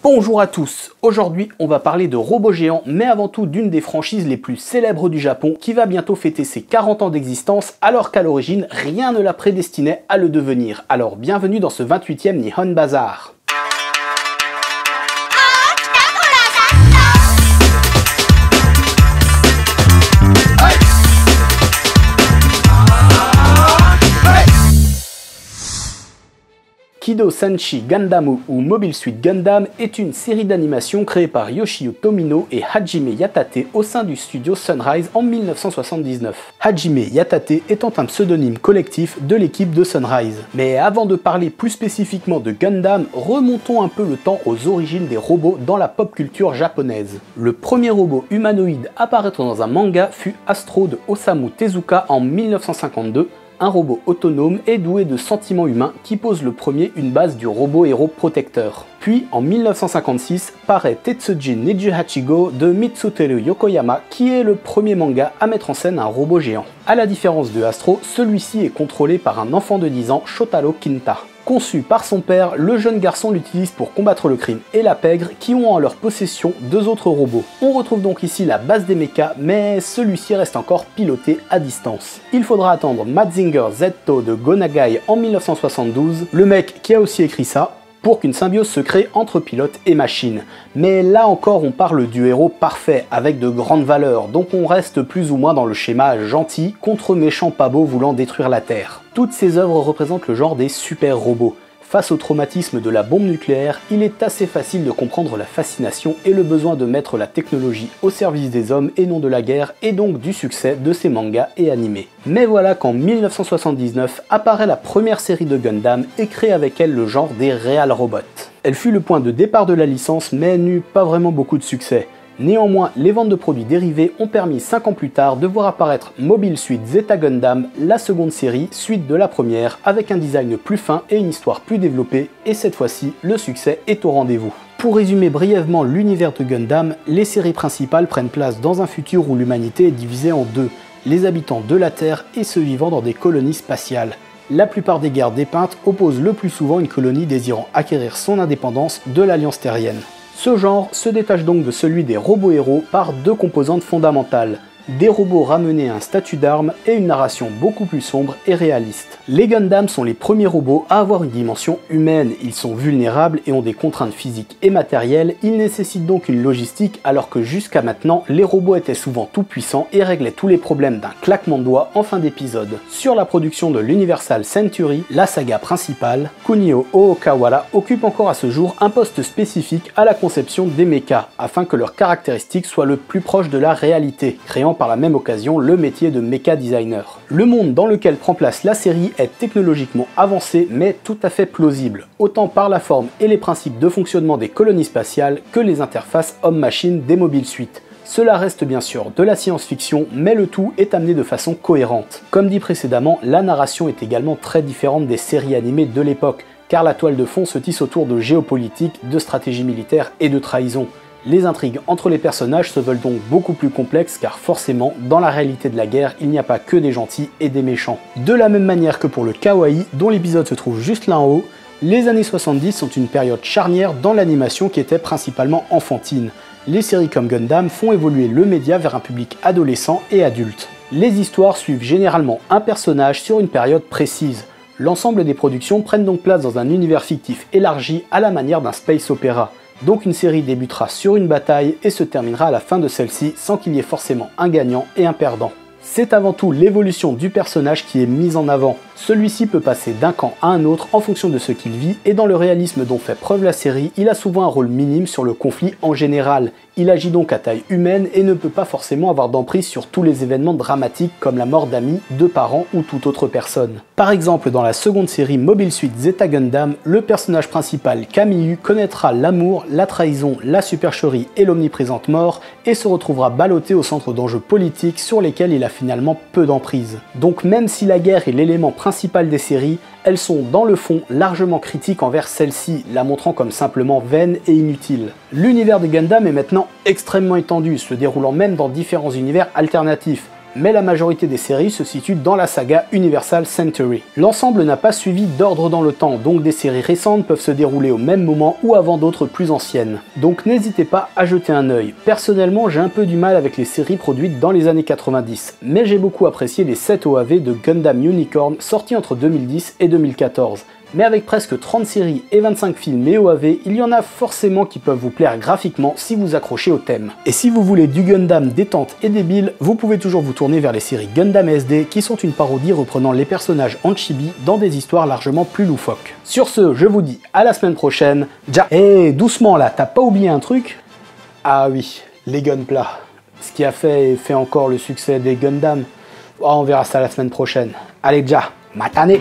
Bonjour à tous, aujourd'hui on va parler de robots géants, mais avant tout d'une des franchises les plus célèbres du Japon qui va bientôt fêter ses 40 ans d'existence alors qu'à l'origine rien ne la prédestinait à le devenir. Alors bienvenue dans ce 28e Nihon Bazar. Kido Senshi Gundam ou Mobile Suit Gundam est une série d'animation créée par Yoshio Tomino et Hajime Yatate au sein du studio Sunrise en 1979. Hajime Yatate étant un pseudonyme collectif de l'équipe de Sunrise. Mais avant de parler plus spécifiquement de Gundam, remontons un peu le temps aux origines des robots dans la pop culture japonaise. Le premier robot humanoïde à apparaître dans un manga fut Astro de Osamu Tezuka en 1952, un robot autonome et doué de sentiments humains qui pose le premier une base du robot héros protecteur. Puis en 1956 paraît Tetsujin Neji Hachigo de Mitsuteru Yokoyama qui est le premier manga à mettre en scène un robot géant. A la différence de Astro, celui-ci est contrôlé par un enfant de 10 ans, Shotaro Kinta. Conçu par son père, le jeune garçon l'utilise pour combattre le crime et la pègre qui ont en leur possession deux autres robots. On retrouve donc ici la base des mechas, mais celui-ci reste encore piloté à distance. Il faudra attendre Mazinger Z-To de Go Nagai en 1972, le mec qui a aussi écrit ça, pour qu'une symbiose se crée entre pilote et machine. Mais là encore on parle du héros parfait, avec de grandes valeurs, donc on reste plus ou moins dans le schéma gentil contre méchant pas beau voulant détruire la Terre. Toutes ces œuvres représentent le genre des super robots. Face au traumatisme de la bombe nucléaire, il est assez facile de comprendre la fascination et le besoin de mettre la technologie au service des hommes et non de la guerre, et donc du succès de ces mangas et animés. Mais voilà qu'en 1979 apparaît la première série de Gundam et crée avec elle le genre des Real Robots. Elle fut le point de départ de la licence mais n'eut pas vraiment beaucoup de succès. Néanmoins, les ventes de produits dérivés ont permis 5 ans plus tard de voir apparaître Mobile Suit Zeta Gundam, la seconde série, suite de la première, avec un design plus fin et une histoire plus développée, et cette fois-ci, le succès est au rendez-vous. Pour résumer brièvement l'univers de Gundam, les séries principales prennent place dans un futur où l'humanité est divisée en deux, les habitants de la Terre et ceux vivant dans des colonies spatiales. La plupart des guerres dépeintes opposent le plus souvent une colonie désirant acquérir son indépendance de l'Alliance terrienne. Ce genre se détache donc de celui des robots héros par deux composantes fondamentales, des robots ramenés à un statut d'arme et une narration beaucoup plus sombre et réaliste. Les Gundam sont les premiers robots à avoir une dimension humaine, ils sont vulnérables et ont des contraintes physiques et matérielles, ils nécessitent donc une logistique alors que jusqu'à maintenant, les robots étaient souvent tout puissants et réglaient tous les problèmes d'un claquement de doigts en fin d'épisode. Sur la production de l'Universal Century, la saga principale, Kunio Ookawara occupe encore à ce jour un poste spécifique à la conception des mechas, afin que leurs caractéristiques soient le plus proches de la réalité, créant par la même occasion le métier de mecha designer. Le monde dans lequel prend place la série est technologiquement avancé mais tout à fait plausible, autant par la forme et les principes de fonctionnement des colonies spatiales que les interfaces homme-machine des Mobile Suit. Cela reste bien sûr de la science-fiction, mais le tout est amené de façon cohérente. Comme dit précédemment, la narration est également très différente des séries animées de l'époque, car la toile de fond se tisse autour de géopolitique, de stratégie militaire et de trahison. Les intrigues entre les personnages se veulent donc beaucoup plus complexes car forcément, dans la réalité de la guerre, il n'y a pas que des gentils et des méchants. De la même manière que pour le kawaii, dont l'épisode se trouve juste là en haut, les années 70 sont une période charnière dans l'animation qui était principalement enfantine. Les séries comme Gundam font évoluer le média vers un public adolescent et adulte. Les histoires suivent généralement un personnage sur une période précise. L'ensemble des productions prennent donc place dans un univers fictif élargi à la manière d'un space opéra. Donc une série débutera sur une bataille et se terminera à la fin de celle-ci sans qu'il y ait forcément un gagnant et un perdant. C'est avant tout l'évolution du personnage qui est mise en avant. Celui-ci peut passer d'un camp à un autre en fonction de ce qu'il vit, et dans le réalisme dont fait preuve la série, il a souvent un rôle minime sur le conflit en général. Il agit donc à taille humaine et ne peut pas forcément avoir d'emprise sur tous les événements dramatiques comme la mort d'amis, de parents ou toute autre personne. Par exemple, dans la seconde série Mobile Suit Zeta Gundam, le personnage principal Kamiyu connaîtra l'amour, la trahison, la supercherie et l'omniprésente mort et se retrouvera ballotté au centre d'enjeux politiques sur lesquels il a finalement peu d'emprise. Donc même si la guerre est l'élément principal des séries, elles sont dans le fond largement critiques envers celle-ci, la montrant comme simplement vaine et inutile. L'univers de Gundam est maintenant extrêmement étendu, se déroulant même dans différents univers alternatifs. mais la majorité des séries se situent dans la saga Universal Century. L'ensemble n'a pas suivi d'ordre dans le temps, donc des séries récentes peuvent se dérouler au même moment ou avant d'autres plus anciennes. Donc n'hésitez pas à jeter un œil. Personnellement, j'ai un peu du mal avec les séries produites dans les années 90, mais j'ai beaucoup apprécié les 7 OAV de Gundam Unicorn sortis entre 2010 et 2014. Mais avec presque 30 séries et 25 films et OAV, il y en a forcément qui peuvent vous plaire graphiquement si vous accrochez au thème. Et si vous voulez du Gundam détente et débile, vous pouvez toujours vous tourner vers les séries Gundam SD qui sont une parodie reprenant les personnages en chibi dans des histoires largement plus loufoques. Sur ce, je vous dis à la semaine prochaine. Ja. Eh, doucement là, t'as pas oublié un truc? Ah oui, les Gunpla. Ce qui a fait et fait encore le succès des Gundam. Oh, on verra ça la semaine prochaine. Allez, ja, matane!